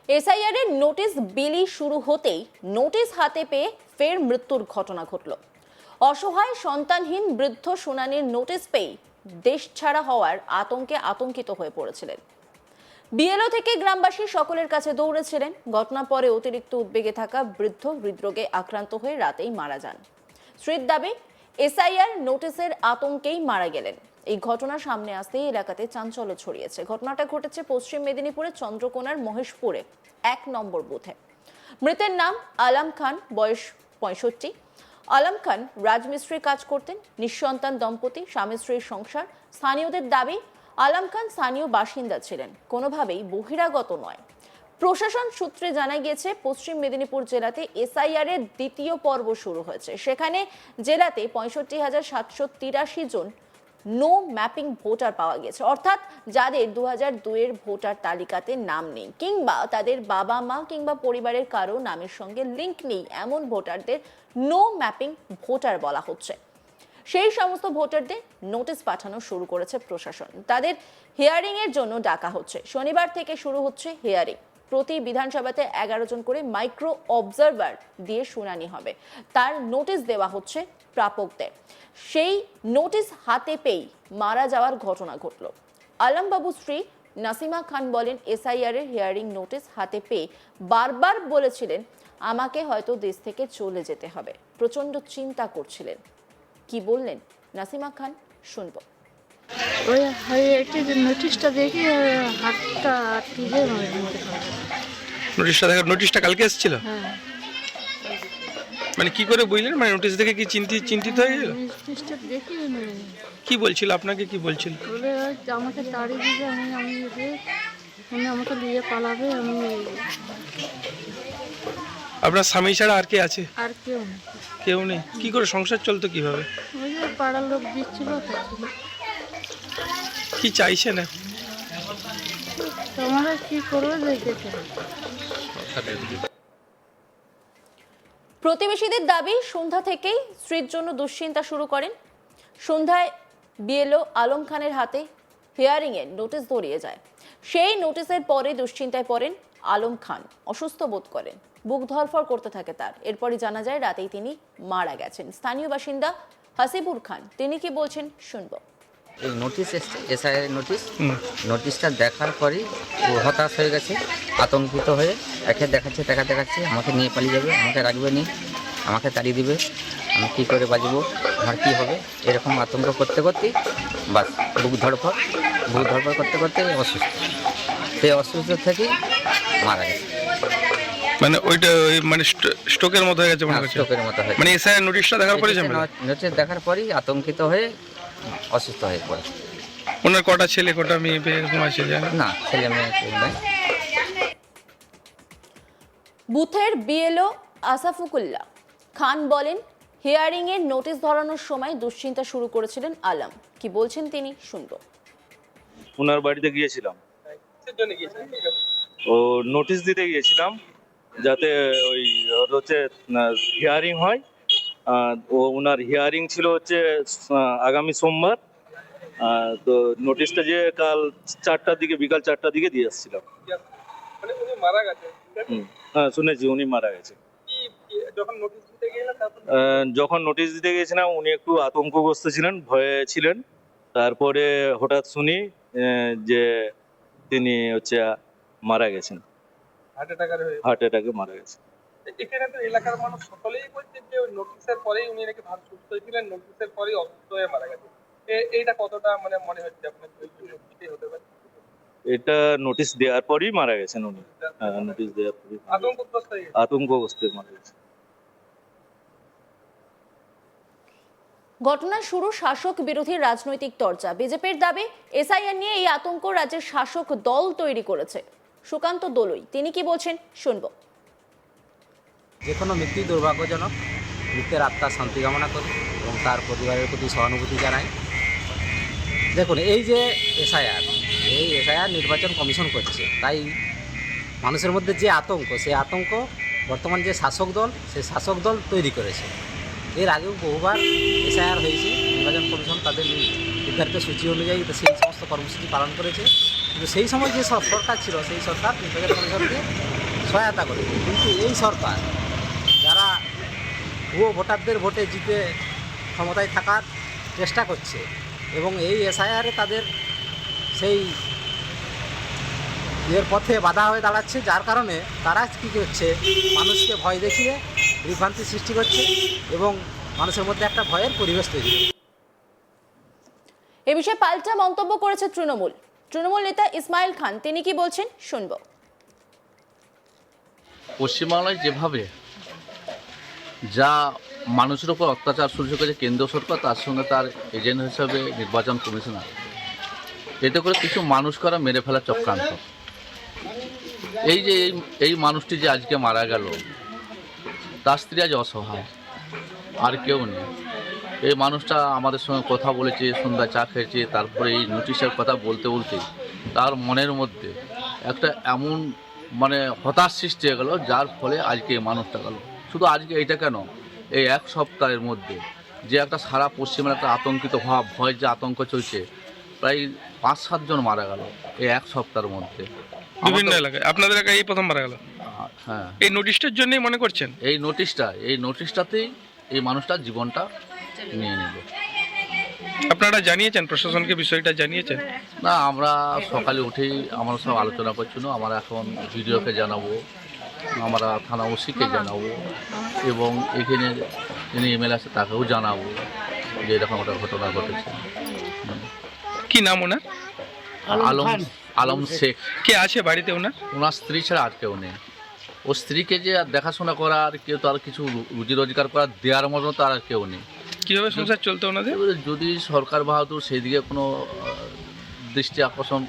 SIR এর notice বিলি শুরু হতেই নোটিশ হাতে পেয়ে ফের মৃত্যুর ঘটনা ঘটল। অসহায় সন্তানহীন বৃদ্ধ শুনানির নোটিশ পেয়ে দেশ ছাড়া হওয়ার আতঙ্কে আতঙ্কিত হয়ে পড়েছিলেন। বিএলও থেকে গ্রামবাসী সকলের কাছে দৌড়েছিলেন। ঘটনা পরে অতিরিক্ত উদ্বেগে থাকা বৃদ্ধ হৃদরোগে আক্রান্ত হয়ে রাতেই মারা যান। স্ত্রীর দাবি, এসআইআর নোটিশের আতঙ্কেই মারা গেলেন। এই ঘটনা সামনে আসতেই এলাকাতে চাঞ্চল্য ছড়িয়েছে। ঘটনাটা ঘটেছে পশ্চিম মেদিনীপুরের চন্দ্রকোনার মহেশপুরে ১ নম্বর বুথে। মৃতের নাম আলম খান, বয়স ৬৫। আলম খান রাজমিস্ত্রির কাজ করতেন। নিঃসন্তান দম্পতি, স্বামী স্ত্রীর সংসার। স্থানীয়দের দাবি, আলম খান স্থানীয় বাসিন্দা ছিলেন, কোনোভাবেই বহিরাগত নয়। প্রশাসন সূত্রে জানা গিয়েছে, পশ্চিম মেদিনীপুর জেলাতে এসআইআর এর দ্বিতীয় পর্ব শুরু হয়েছে। সেখানে জেলাতে ৬৫,৭৮৩ জন নো ম্যাপিং ভোটার পাওয়া গেছে, অর্থাৎ যাদের ২০০২ এর ভোটার তালিকাতে নাম নেই, কিংবা তাদের বাবা মা কিংবা পরিবারের কারো নামের সঙ্গে লিঙ্ক নেই, এমন ভোটারদের নো ম্যাপিং ভোটার বলা হচ্ছে। সেই সমস্ত ভোটারদের নোটিশ পাঠানো শুরু করেছে প্রশাসন। তাদের হিয়ারিং এর জন্য ডাকা হচ্ছে। শনিবার থেকে শুরু হচ্ছে হিয়ারিং। প্রতি বিধানসভাতে ১১ জন করে মাইক্রো অবজারভার দিয়ে শুনানি হবে। তার নোটিশ দেওয়া হচ্ছে প্রাপকদের। সেই নোটিশ হাতে পেয়েই মারা যাওয়ার ঘটনা ঘটল। আলমবাবু স্ত্রী নাসিমা খান বলেন, এসআইআর এর হিয়ারিং নোটিশ হাতে পেয়ে বারবার বলেছিলেন, আমাকে হয়তো দেশ থেকে চলে যেতে হবে। প্রচন্ড চিন্তা করছিলেন। কি বললেন নাসিমা খান, শুনবো। ওই নোটিশটা দেখি হাতটা টিপে নোটিশটা কালকে এসেছিল? হ্যাঁ, মানে কি করে বুঝলেন? মানে নোটিশ দেখে কি চিন্তিত হয়ে গেল? নোটিশটা দেখি কি বলছিল আপনাকে, কি বলছিল? বলে আমাকে তাড়িয়ে দিবে, আমি আমাকে নিয়ে পালাবে, আমি আপনার স্বামী ছাড়া আর কে আছে? আর কেউ নেই। কেউ নেই? কি করে সংসার চলতো কিভাবে? ওই যে পাড়ার লোক দিচ্ছিল, কি চাইছেন এখন? তোমরা কি করবে দেখেছে। প্রতিবেশীদের দাবি, সন্ধ্যা থেকেই স্ত্রীর জন্য দুশ্চিন্তা শুরু করেন। সন্ধ্যায় বিএলও আলম খানের হাতে হিয়ারিং এর নোটিশ ধরিয়ে যায়। সেই নোটিশের পরে দুশ্চিন্তায় পড়েন আলম খান। অসুস্থ বোধ করেন, বুক ধরফর করতে থাকে তার। এরপরই জানা যায় রাতেই তিনি মারা গেছেন। স্থানীয় বাসিন্দা হাসিবুর খান, তিনি কি বলছেন শুনবো। এই নোটিশ এসছে, এসআইআর নোটিশটা দেখার পরই ও হতাশ হয়ে গেছে, আতঙ্কিত হয়ে একে দেখাচ্ছে আমাকে নিয়ে পালিয়ে যাবে, আমাকে রাখবে নি, আমাকে তাড়িয়ে দিবে, আমি কী করে বাঁচবো, আমার কী হবে, এরকম আতঙ্ক করতে করতেই বাস বুক ধড়ফড় করতে অসুস্থ। সেই অসুস্থ থেকেই মারা গেছে। মানে ওইটা মানে স্ট্রোকের মতো হয়ে গেছে? স্ট্রোকের মতো হয়ে মানে এসআইআর নোটিশটা দেখার পরে নোটিশ দেখার পরই আতঙ্কিত হয়ে অসুস্থ হয়ে পড়ে। ওনার কটা ছেলে কটা মেয়ে এরকম আছে জানেন? না, ছেলে মেয়ে কেউ নাই। বুথের বিএলও আসাফুকুল্লাহ খান বলেন, হিয়ারিং এর নোটিশ ধরানোর সময় দুশ্চিন্তা শুরু করেছিলেন আলম। কি বলছেন তিনি শুনবো। ওনার বাড়িতে গিয়েছিলাম, ও নোটিশ দিতে গিয়েছিলাম যাতে ওই ওর হচ্ছে হিয়ারিং হয়। ও ওনার হিয়ারিং ছিল হচ্ছে আগামী সোমবার। তো নোটিশটা যে কাল 4টার দিকে, বিকাল 4টার দিকে দিয়ে আসছিলাম। হ্যাঁ, শুনেছি উনি মারা গেছে। যখন নোটিশ দিতে গিয়েছিলাম উনি একটু আতঙ্কগ্রস্ত ছিলেন, ভয়ে ছিলেন। তারপরে হঠাৎ শুনি যে তিনি হচ্ছে মারা গেছেন, হার্ট অ্যাটাকে মারা গেছে। এখানে তো এলাকার মানুষ সকলেই বলছে যে ওই নোটিশের পরেই উনি নাকি ভালো সুস্থ ছিলেন, নোটিশের পরেই অসুস্থ হয়ে মারা গেছে। এইটা কতটা মানে মনে হচ্ছে আপনার হতে পারে? এটা নোটিশ দেওয়ার পরই মারা গেছেন উনি। নোটিশ দেওয়ার পরই আতঙ্কগ্রস্ত মারা গেছে। ঘটনার শুরু শাসক বিরোধী রাজনৈতিক চর্চা। বিজেপির দাবি, এসআইআর নিয়ে এই আতঙ্ক রাজ্যের শাসক দল তৈরি করেছে। সুকান্ত দলুই, তিনি কি বলছেন শুনবো। যে কোনো মৃত্যু দুর্ভাগ্যজনক, মৃত্যুর আত্মার শান্তি কামনা করি এবং তার পরিবারের প্রতি সহানুভূতি জানাই। দেখুন, এই যে এসআইআর নির্বাচন কমিশন করছে, তাই মানুষের মধ্যে যে আতঙ্ক, সেই আতঙ্ক বর্তমান যে শাসক দল, সেই শাসক দল তৈরি করেছে। এর আগেও বহুবার এসআইআর হয়েছে, নির্বাচন কমিশন তাদের নির্ধারিত সূচি অনুযায়ী সেই সমস্ত কর্মসূচি পালন করেছে। কিন্তু সেই সময় যে সরকার ছিল সেই সরকার নির্বাচন কমিশনকে সহায়তা করেছে। কিন্তু এই সরকার যারা ভুয়ো ভোটারদের ভোটে জিতে ক্ষমতায় থাকার চেষ্টা করছে এবং এই এসআইআরে তাদের সেই এর পথে বাধা হয়ে দাঁড়াচ্ছে, যার কারণে তারা কী করছে, মানুষকে ভয় দেখিয়ে বিভ্রান্তি সৃষ্টি করছে এবং মানুষের মধ্যে একটা ভয়ের পরিবেশ তৈরি করছে। এ বিষয়ে পাল্টা মন্তব্য করেছে তৃণমূল নেতা ইসমাইল খান। তিনি কি বলছেন শুনবো। পশ্চিমবাংলায় যেভাবে যা মানুষের উপর অত্যাচার শুরু করেছে কেন্দ্র সরকার, তার সঙ্গে তার এজেন্ট হিসাবে নির্বাচন কমিশনার, এতে করে কিছু মানুষকে ওরা মেরে ফেলার চক্রান্ত। এই যে এই মানুষটি যে আজকে মারা গেল, তার স্ত্রী আজ অসহায়, আর কেউ নেই। এই মানুষটা আমাদের সঙ্গে কথা বলেছে, সন্ধ্যা চা খেয়েছে, তারপরে এই নোটিশের কথা বলতে বলতে তার মনের মধ্যে একটা এমন মানে হতাশ সৃষ্টি হয়ে গেল, যার ফলে আজকে এই মানুষটা গেল। শুধু আজকে এইটা কেন, এই এক সপ্তাহের মধ্যে যে একটা সারা পশ্চিমের একটা আতঙ্কিত ভাব, ভয়ের যে আতঙ্ক চলছে, প্রায় 5-7 জন মারা গেল এই এক সপ্তাহের মধ্যে বিভিন্ন এলাকায়। আপনাদের এলাকায় এই প্রথম মারা গেল। হ্যাঁ, এই নোটিশটার জন্যই মনে করছেন? এই নোটিশটাতেই এই মানুষটার জীবনটা নিয়ে নিল। আপনারা জানিয়েছেন, প্রশাসনকে বিষয়টা জানিয়েছেন? না, আমরা সকালে উঠেই আমরা সব আলোচনা করছিল। আমরা এখন ভিডিওকে জানাবো, আমরা থানা ওসিকে জানাবো এবং এখানে যিনি এমএলএ আছে তাকেও জানাবো যে এরকম একটা ঘটনা ঘটেছে। কি নাম ওনার? আলম শেখ। কে আছে বাড়িতে ওনার? ওনার স্ত্রী ছাড়া আর কেউ নেই। ও স্ত্রীকে যে আর দেখাশোনা করা, আর কেউ তো আর কিছু রুজি রোজগার করা দেওয়ার মতো তো আর কেউ নেই। কিভাবে সংসার চলতো ওনাদের? এবারে যদি সরকার বাহাদুর সেই দিকে কোনো দৃষ্টি আকর্ষণ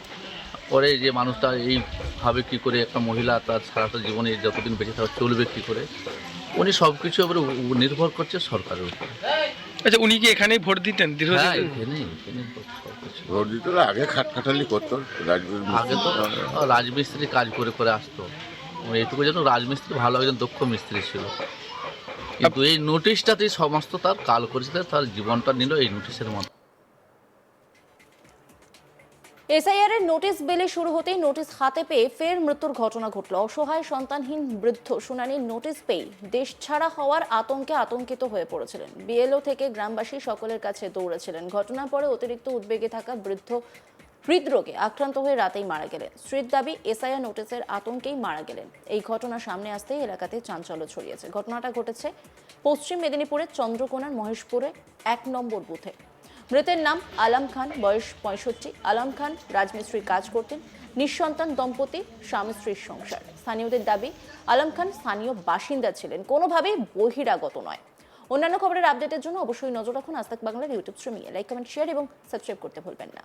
করে যে মানুষটা এইভাবে কী করে একটা মহিলা তার সারাটা জীবনে যতদিন বেঁচে থাকা চলবে কী করে, উনি সব কিছু এবারে নির্ভর করছে সরকারের উপর। আচ্ছা, উনি কি এখানেই ভোট দিতেন হ্যাঁ, দীর্ঘদিন? এখানেই সব কিছু। ভোট দিত না, আগে খাটখাটালি করতো আগে তো রাজমিস্ত্রি কাজ করে করে আসতো। এইটুকু যেন রাজমিস্ত্রি ভালো একজন দক্ষ মিস্ত্রি ছিল, কিন্তু এই নোটিশটাতেই সমস্ত তার কাল করেছে, তার জীবনটা নিল এই নোটিশের মধ্যে। এসআইআর এর নোটিশ বেলে শুরু হতেই নোটিশ হাতে পেয়ে ফের মৃত্যুর ঘটনা ঘটল। অসহায় সন্তানহীন বৃদ্ধ শুনানির নোটিশ পেয়ে দেশ ছাড়া হওয়ার আতঙ্কে আতঙ্কিত হয়ে পড়েছিলেন। বিএলও থেকে গ্রামবাসী সকলের কাছে দৌড়েছিলেন। ঘটনার পরে অতিরিক্ত উদ্বেগে থাকা বৃদ্ধ হৃদরোগে আক্রান্ত হয়ে রাতেই মারা গেলেন। স্ত্রীর দাবি এসআইআর নোটিশের আতঙ্কেই মারা গেলেন। এই ঘটনা সামনে আসতেই এলাকাতে চাঞ্চল্য ছড়িয়েছে। ঘটনাটা ঘটেছে পশ্চিম মেদিনীপুরের চন্দ্রকোনার মহেশপুরে 1 নম্বর বুথে। মৃতের নাম আলম খান, বয়স 65। আলম খান রাজমিস্ত্রির কাজ করতেন। নিঃসন্তান দম্পতি, স্বামী স্ত্রীর সংসার। স্থানীয়দের দাবি আলম খান স্থানীয় বাসিন্দা ছিলেন, কোনোভাবেই বহিরাগত নয়। অন্যান্য খবরের আপডেটের জন্য অবশ্যই নজর রাখুন আজ তাক বাংলার ইউটিউব স্ট্রিমিংয়ে। লাইক, কমেন্ট, শেয়ার এবং সাবস্ক্রাইব করতে ভুলবেন না।